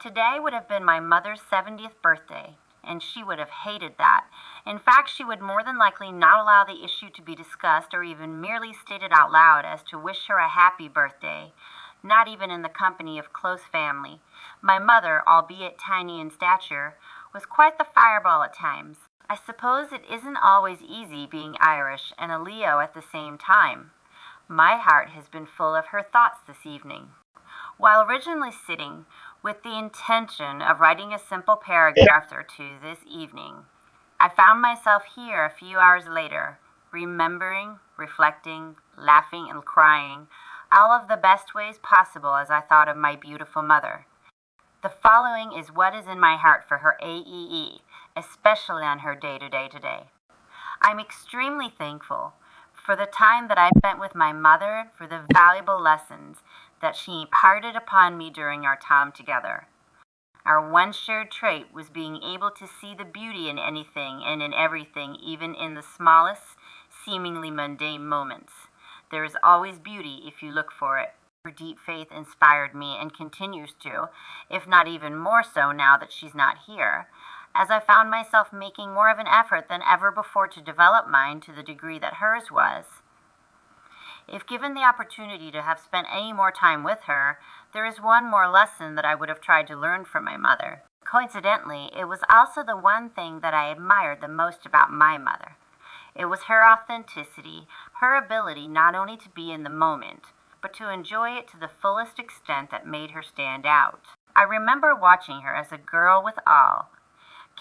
Today would have been my mother's 70th birthday, and she would have hated that. In fact, she would more than likely not allow the issue to be discussed or even merely stated out loud as to wish her a happy birthday, not even in the company of close family. My mother, albeit tiny in stature, was quite the fireball at times. I suppose it isn't always easy being Irish and a Leo at the same time. My heart has been full of her thoughts this evening. While originally sitting with the intention of writing a simple paragraph or two this evening, I found myself here a few hours later, remembering, reflecting, laughing, and crying, all of the best ways possible as I thought of my beautiful mother. The following is what is in my heart for her AEE, especially on her day-to-day today. I'm extremely thankful for the time that I spent with my mother, for the valuable lessons that she imparted upon me during our time together. Our one shared trait was being able to see the beauty in anything and in everything, even in the smallest, seemingly mundane moments. There is always beauty if you look for it. Her deep faith inspired me and continues to, if not even more so now that she's not here, as I found myself making more of an effort than ever before to develop mine to the degree that hers was. If given the opportunity to have spent any more time with her, there is one more lesson that I would have tried to learn from my mother. Coincidentally, it was also the one thing that I admired the most about my mother. It was her authenticity, her ability not only to be in the moment, but to enjoy it to the fullest extent that made her stand out. I remember watching her as a girl with awe,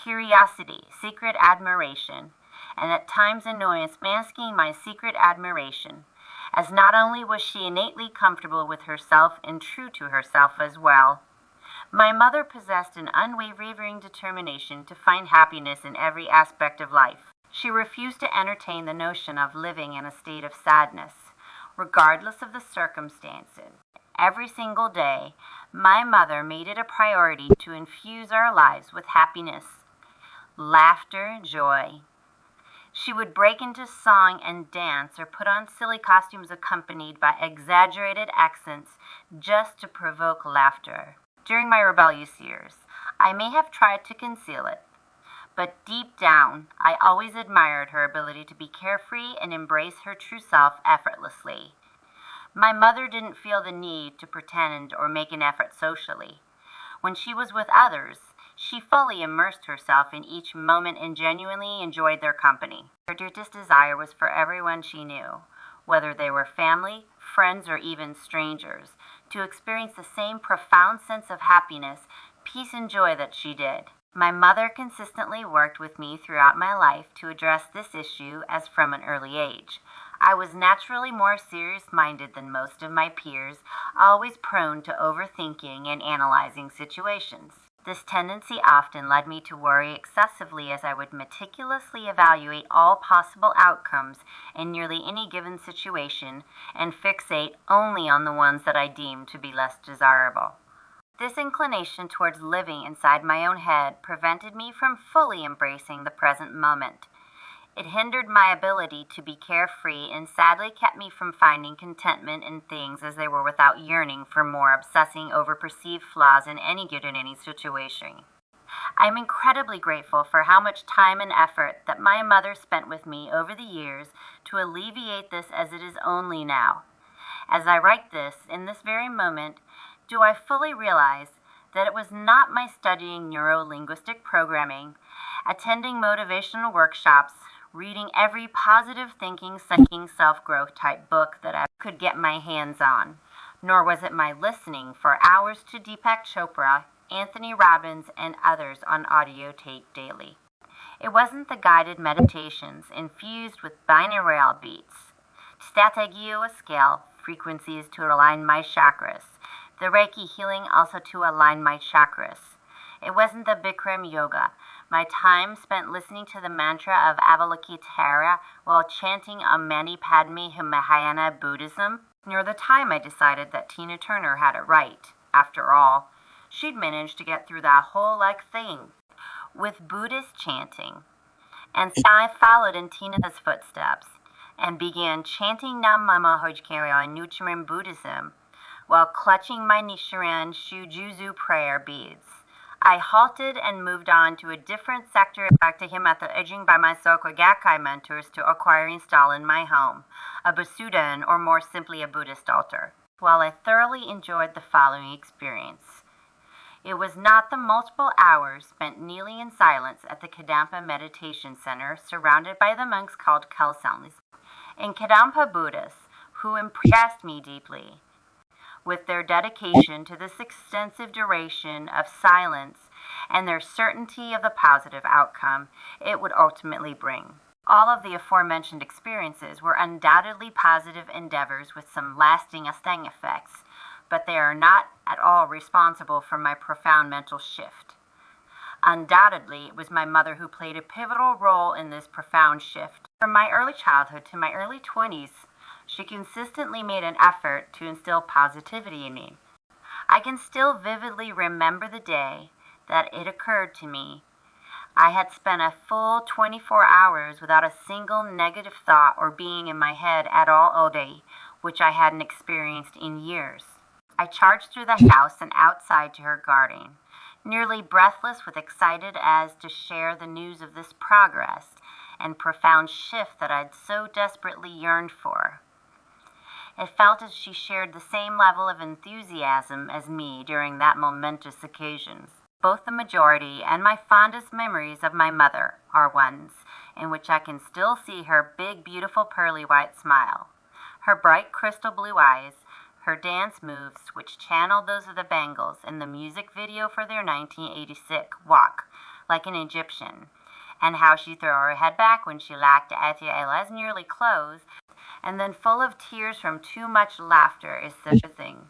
curiosity, secret admiration, and at times annoyance masking my secret admiration, as not only was she innately comfortable with herself and true to herself as well. My mother possessed an unwavering determination to find happiness in every aspect of life. She refused to entertain the notion of living in a state of sadness, regardless of the circumstances. Every single day, my mother made it a priority to infuse our lives with happiness, laughter, joy. She would break into song and dance or put on silly costumes accompanied by exaggerated accents just to provoke laughter. During my rebellious years, I may have tried to conceal it, but deep down, I always admired her ability to be carefree and embrace her true self effortlessly. My mother didn't feel the need to pretend or make an effort socially. When she was with others, she fully immersed herself in each moment and genuinely enjoyed their company. Her deepest desire was for everyone she knew, whether they were family, friends, or even strangers, to experience the same profound sense of happiness, peace, and joy that she did. My mother consistently worked with me throughout my life to address this issue as from an early age. I was naturally more serious-minded than most of my peers, always prone to overthinking and analyzing situations. This tendency often led me to worry excessively as I would meticulously evaluate all possible outcomes in nearly any given situation and fixate only on the ones that I deemed to be less desirable. This inclination towards living inside my own head prevented me from fully embracing the present moment. It hindered my ability to be carefree and sadly kept me from finding contentment in things as they were without yearning for more, obsessing over perceived flaws in any situation. I'm incredibly grateful for how much time and effort that my mother spent with me over the years to alleviate this, as it is only now. As I write this, in this very moment, do I fully realize that it was not my studying neuro-linguistic programming, attending motivational workshops, reading every positive thinking, psychic, self-growth type book that I could get my hands on, nor was it my listening for hours to Deepak Chopra, Anthony Robbins, and others on audio tape daily. It wasn't the guided meditations infused with binaural beats, statagio scale frequencies to align my chakras, the Reiki healing also to align my chakras. It wasn't the Bikram yoga, my time spent listening to the mantra of Avalokiteshvara while chanting Om Mani Padme Hum Mahayana Buddhism, nor the time I decided that Tina Turner had it right. After all, she'd managed to get through that whole thing with Buddhist chanting. And so I followed in Tina's footsteps and began chanting Nam Mama Hojkara in Nuchrim Buddhism, while clutching my Nichiren Shujuzu prayer beads. I halted and moved on to a different sector back to him at the edging by my Soka Gakkai mentors to acquire and install in my home, a Basudan or more simply a Buddhist altar. While I thoroughly enjoyed the following experience, it was not the multiple hours spent kneeling in silence at the Kadampa Meditation Center surrounded by the monks called Khalsanis and Kadampa Buddhists who impressed me deeply with their dedication to this extensive duration of silence and their certainty of the positive outcome it would ultimately bring. All of the aforementioned experiences were undoubtedly positive endeavors with some lasting astheng effects, but they are not at all responsible for my profound mental shift. Undoubtedly, it was my mother who played a pivotal role in this profound shift. From my early childhood to my early 20s, she consistently made an effort to instill positivity in me. I can still vividly remember the day that it occurred to me. I had spent a full 24 hours without a single negative thought or being in my head at all day, which I hadn't experienced in years. I charged through the house and outside to her garden, nearly breathless with excited as to share the news of this progress and profound shift that I'd so desperately yearned for. It felt as she shared the same level of enthusiasm as me during that momentous occasion. Both the majority and my fondest memories of my mother are ones in which I can still see her big, beautiful, pearly white smile, her bright crystal blue eyes, her dance moves, which channeled those of the Bangles in the music video for their 1986 Walk, like an Egyptian, and how she threw her head back when she lacked at Ela's nearly close, and then full of tears from too much laughter is such a thing.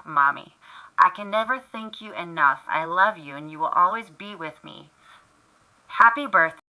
Mommy, I can never thank you enough. I love you and you will always be with me. Happy birthday.